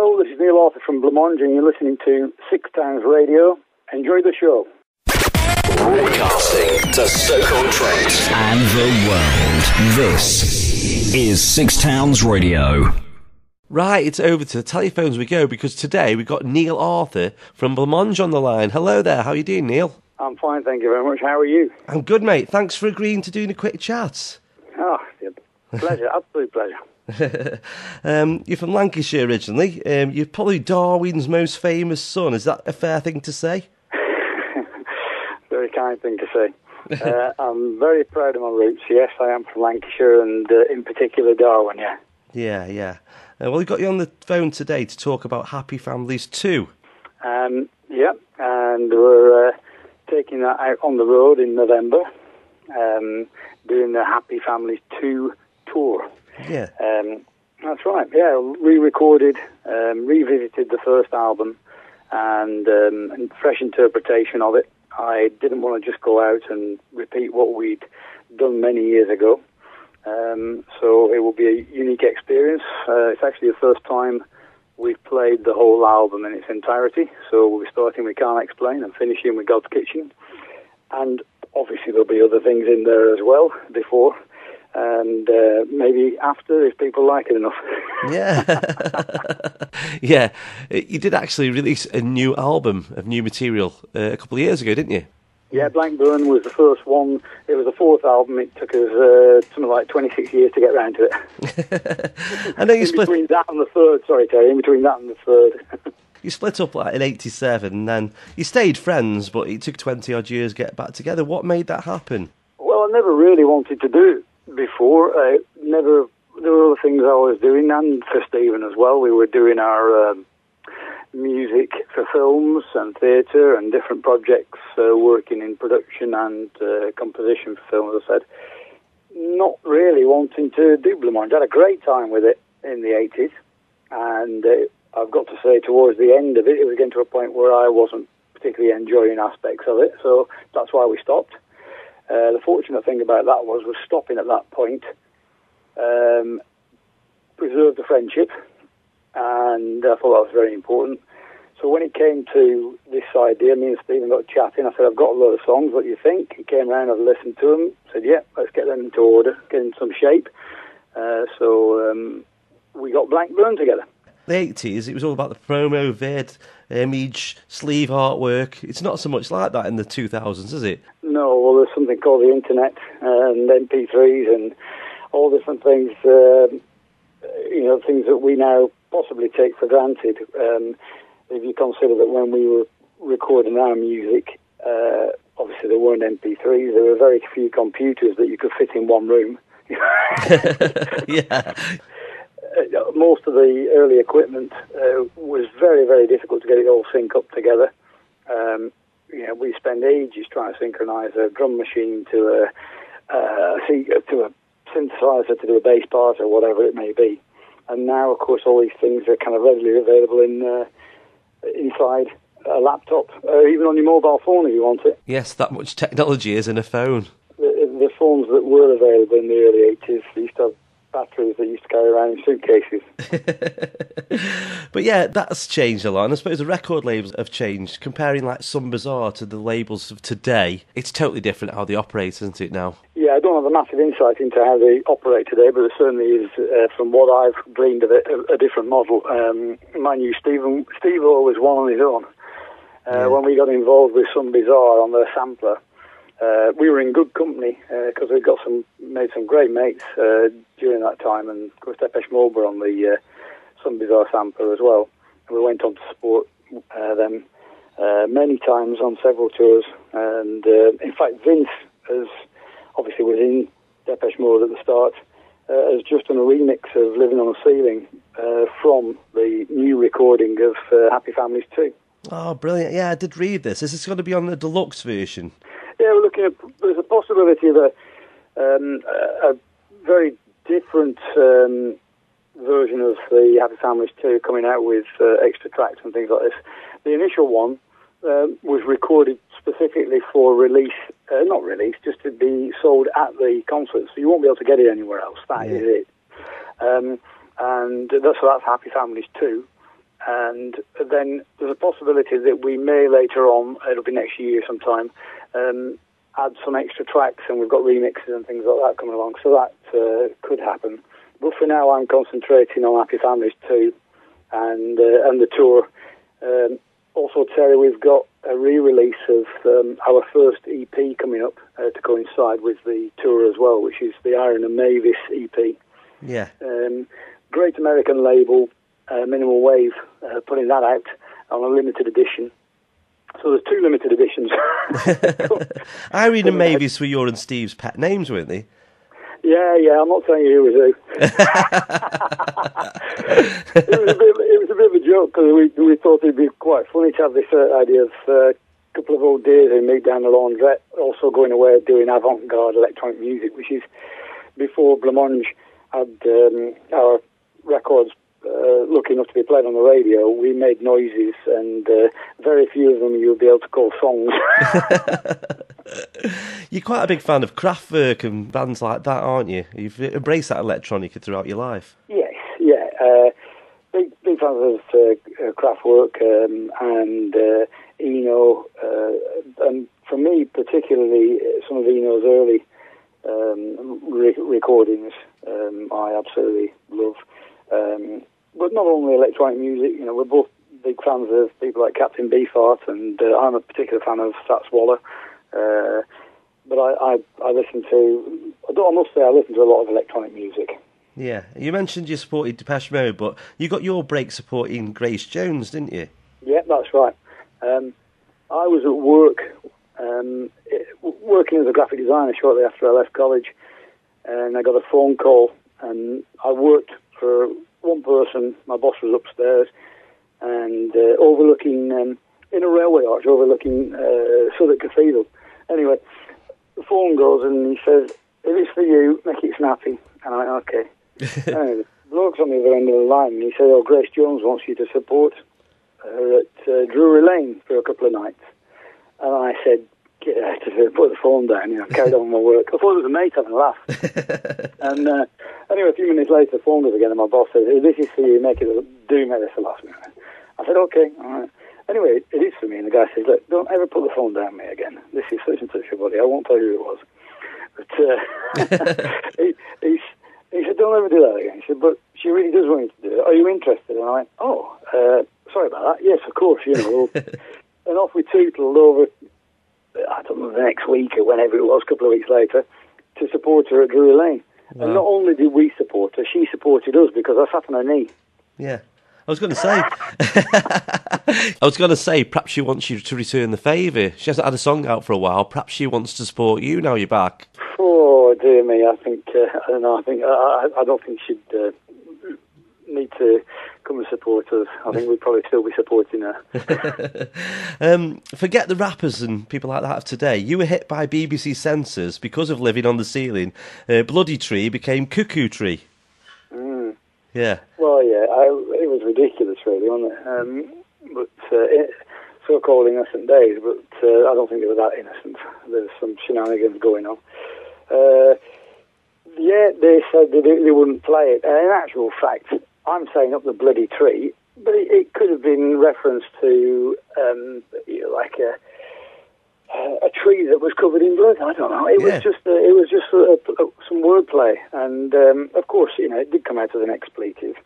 Hello, this is Neil Arthur from Blancmange, and you're listening to Six Towns Radio. Enjoy the show. Broadcasting to Stoke-on-Trent and the world. This is Six Towns Radio. Right, it's over to the telephones we go, because today we've got Neil Arthur from Blancmange on the line. Hello there, how are you doing, Neil? I'm fine, thank you very much. How are you? I'm good, mate. Thanks for agreeing to doing a quick chat. Oh, pleasure, absolute pleasure. You're from Lancashire originally. You're probably Darwin's most famous son. Is that a fair thing to say? Very kind thing to say. I'm very proud of my roots. Yes, I am from Lancashire, and in particular Darwin, yeah. Yeah. Well, we've got you on the phone today to talk about Happy Families 2. Yeah, and we're taking that out on the road in November, doing the Happy Families 2 tour. Yeah. That's right, yeah. Re-recorded, revisited the first album, and fresh interpretation of it. I didn't want to just go out and repeat what we'd done many years ago. So it will be a unique experience. It's actually the first time we've played the whole album in its entirety. So we'll be starting with Can't Explain and finishing with God's Kitchen. And obviously there'll be other things in there as well before. And maybe after, if people like it enough. Yeah. Yeah. You did actually release a new album of new material a couple of years ago, didn't you? Yeah, Blackburn was the first one. It was the fourth album. It took us something like 26 years to get round to it. I know you split... In between that and the third, sorry, Terry, in between that and the third. You split up like in 87, and then you stayed friends, but it took 20-odd years to get back together. What made that happen? Well, I never really wanted to do it before. There were other things I was doing, and for Stephen as well. We were doing our music for films and theatre and different projects, working in production and composition for film, as I said. Not really wanting to do Blancmange. I had a great time with it in the 80s, and I've got to say towards the end of it, it was getting to a point where I wasn't particularly enjoying aspects of it, so that's why we stopped. The fortunate thing about that was stopping at that point preserved the friendship, and I thought that was very important. So when it came to this idea, me and Stephen got chatting. I said, I've got a lot of songs, what do you think? He came round, I've listened to them, said, yeah, let's get them into order, get in some shape. So we got Blackburn together. The 80s, it was all about the promo vid, image, sleeve artwork. It's not so much like that in the 2000s, is it? No, well, there's something called the internet and MP3s and all different things, things that we now possibly take for granted. If you consider that when we were recording our music, obviously there weren't MP3s, there were very few computers that you could fit in one room. Yeah. Most of the early equipment was very, very difficult to get it all sync up together. We spend ages trying to synchronise a drum machine to a synthesizer to do a bass part or whatever it may be. And now, of course, all these things are kind of readily available inside a laptop, or even on your mobile phone if you want it. Yes, that much technology is in a phone. The phones that were available in the early 80s used to have batteries that used to carry around in suitcases. But yeah, that's changed a lot, and I suppose the record labels have changed. Comparing like Some Bizarre to the labels of today, it's totally different how they operate, isn't it now? Yeah, I don't have a massive insight into how they operate today, but it certainly is, from what I've gleaned of it, a different model. Mind you, Steve was one on his own. When we got involved with Some Bizarre on their sampler, we were in good company because we made some great mates during that time, and of course Depeche Mode were on the Some Bizarre sampler as well. And we went on to support them many times on several tours. And in fact, Vince obviously was in Depeche Mode at the start, has just done a remix of Living on a Ceiling from the new recording of Happy Families 2. Oh, brilliant. Yeah, I did read this. Is this going to be on the deluxe version? Yeah, we're looking at, there's a possibility of a very different version of the Happy Families 2 coming out with extra tracks and things like this. The initial one was recorded specifically for release, not release, just to be sold at the concerts. So you won't be able to get it anywhere else. That is it. And that's Happy Families 2. and then there's a possibility that we may later on, it'll be next year sometime, add some extra tracks, and we've got remixes and things like that coming along, so that could happen. But for now, I'm concentrating on Happy Families 2 and the tour. Also, Terry, we've got a re-release of our first EP coming up to coincide with the tour as well, which is the Iron and Mavis EP. Yeah. Great American label, Minimal Wave, putting that out on a limited edition. So there's 2 limited editions. Irene and Mavis were your and Steve's pet names, weren't they? Yeah, I'm not saying who was who. It was a bit of a joke, because we thought it'd be quite funny to have this idea of a couple of old dears who meet down the laundrette, also going away doing avant-garde electronic music, which is before Blancmange had our records lucky enough to be played on the radio. We made noises, and very few of them you'll be able to call songs. You're quite a big fan of Kraftwerk and bands like that, aren't you? You've embraced that electronica throughout your life. Yes, yeah. Big fans of Kraftwerk and Eno, and for me particularly, some of Eno's early recordings I absolutely love. But not only electronic music, we're both big fans of people like Captain Beefheart, and I'm a particular fan of Sats Waller. But I listen to, I must say, I listen to a lot of electronic music. Yeah, you mentioned you supported Depeche Mode, but you got your break supporting Grace Jones, didn't you? Yeah, that's right. I was at work, working as a graphic designer shortly after I left college, and I got a phone call, and I worked for one person. My boss was upstairs, and overlooking, in a railway arch, overlooking Southwark Cathedral. Anyway, the phone goes, and he says, "If it's for you, make it snappy." And I went, "Okay." Anyway, the bloke's on the other end of the line, and he said, "Oh, Grace Jones wants you to support her at Drury Lane for a couple of nights." And I said, "Get out of here," put the phone down, carried on with my work. I thought it was a mate having a laugh. And anyway, a few minutes later, the phone goes again, and my boss says, "If this is for you, do make this the last minute." I said, "Okay, all right." Anyway, it is for me, and the guy says, "Look, don't ever put the phone down on me again. This is such and such a buddy. I won't tell you who it was." But he said, "Don't ever do that again." He said, "But she really does want you to do it. Are you interested?" And I went, "Oh, sorry about that. Yes, of course, And off we tootled over, I don't know, the next week or whenever it was, a couple of weeks later, to support her at Drury Lane. Wow. And not only did we support her, she supported us, because I sat on her knee. Yeah. I was going to say, perhaps she wants you to return the favour. She hasn't had a song out for a while. Perhaps she wants to support you now you're back. Oh, dear me. I think, I don't know, I don't think she'd need to come and support us. I think we'd probably still be supporting her. Forget the rappers and people like that of today. You were hit by BBC censors because of Living on the Ceiling. Bloody Tree became Cuckoo Tree. Yeah. Well, yeah, it was ridiculous, really, wasn't it? But so-called innocent days, but I don't think they were that innocent. There's some shenanigans going on. Yeah, they said they wouldn't play it. In actual fact, I'm saying up the bloody tree, but it could have been reference to like a tree that was covered in blood. I don't know. It was just some wordplay, and of course, it did come out as an expletive.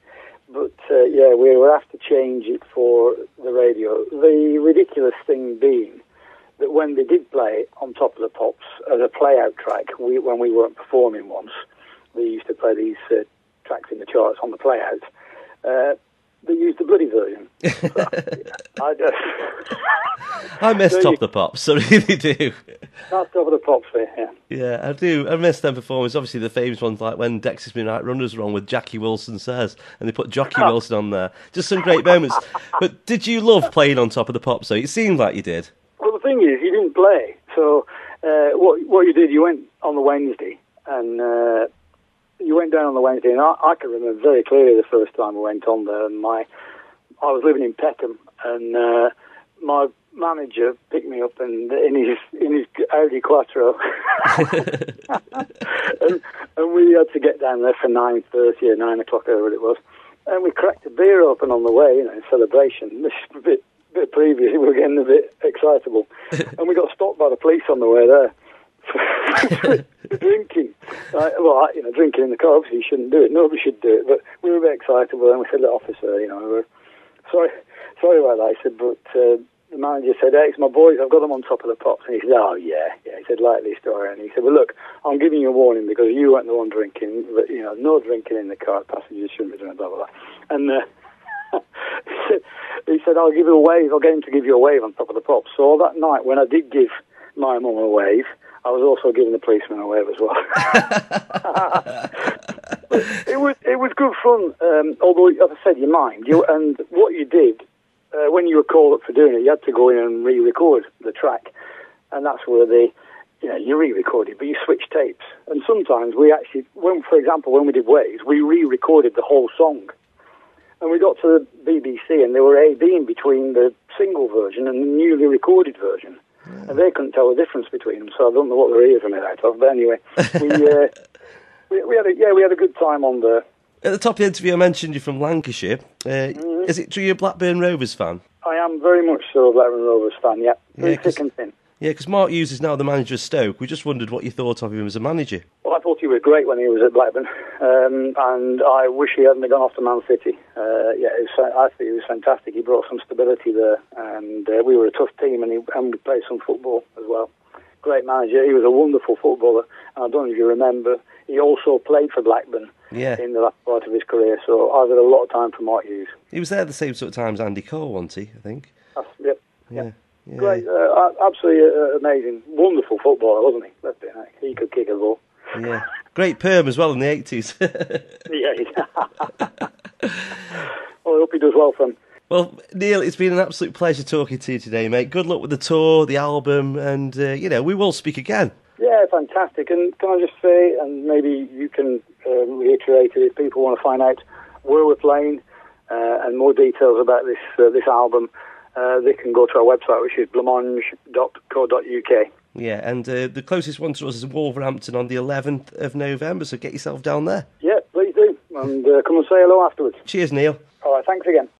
But yeah, we were asked to change it for the radio. The ridiculous thing being that when they did play it on Top of the Pops as a play-out track, when we weren't performing once, they used to play these tracks in the charts on the play-out. They used the bloody version. So, I miss Top of the Pops, I really do. That's Top of the Pops there, yeah. Yeah, I do. I miss them performances. Obviously, the famous ones like when Dexys Midnight Runners were on with Jackie Wilson Says, and they put Jockey Wilson on there. Just some great moments. But did you love playing on Top of the Pops, though? It seemed like you did. Well, the thing is, you didn't play. So what you did, you went on the Wednesday, and you went down on the Wednesday, and I can remember very clearly the first time I went on there. And I was living in Peckham, and my manager picked me up and in his Audi Quattro, and we had to get down there for 9:30 or 9 o'clock, whatever it was. And we cracked a beer open on the way, in celebration. This is a bit previous, we were getting a bit excitable. And we got stopped by the police on the way there for drinking. Drinking in the car, obviously you shouldn't do it. Nobody should do it. But we were a bit excitable, and we said, "Look, officer, we're sorry about that." I said, but the manager said, "Hey, it's my boys, I've got them on top of the pops." And he said, "Oh, yeah." He said, "Likely story." And he said, "Well, look, I'm giving you a warning because you weren't the one drinking, but, no drinking in the car, passengers shouldn't be doing blah, blah, blah." And he said, "I'll give you a wave, I'll get him to give you a wave on top of the pops." So that night, when I did give my mum a wave, I was also giving the policeman a wave as well. It was good fun, although, as I said, you mind. And what you did, when you were called up for doing it, you had to go in and re-record the track. And that's where you re-recorded, but you switched tapes. And sometimes we actually, for example, when we did Waves, we re-recorded the whole song. And we got to the BBC, and they were A-Bing between the single version and the newly recorded version. Yeah. And they couldn't tell the difference between them, so I don't know what their ears were made out of. But anyway, we had a good time on there. At the top of the interview, I mentioned you're from Lancashire. Is it true you're a Blackburn Rovers fan? I am very much so a Blackburn Rovers fan, yeah. Thick and thin. Yeah, because Mark Hughes is now the manager of Stoke. We just wondered what you thought of him as a manager. Well, I thought he was great when he was at Blackburn, and I wish he hadn't gone off to Man City. I think he was fantastic. He brought some stability there, and we were a tough team, and we played some football as well. Great manager. He was a wonderful footballer, and I don't know if you remember, he also played for Blackburn in the last part of his career, so I've had a lot of time for Mark Hughes. He was there at the same sort of time as Andy Cole, wasn't he, I think? Yep. Yeah. Great, absolutely amazing, wonderful footballer, wasn't he? Let's be honest. He could kick a ball. Yeah, great perm as well in the 80s. Yeah. Well, I hope he does well for him. Well, Neil, it's been an absolute pleasure talking to you today, mate. Good luck with the tour, the album, and we will speak again. Yeah, fantastic. And can I just say, and maybe you can reiterate it if people want to find out where we're playing and more details about this album. They can go to our website, which is blancmange.co.uk. Yeah, and the closest one to us is Wolverhampton on the 11th of November, so get yourself down there. Yeah, please do. And come and say hello afterwards. Cheers, Neil. All right, thanks again.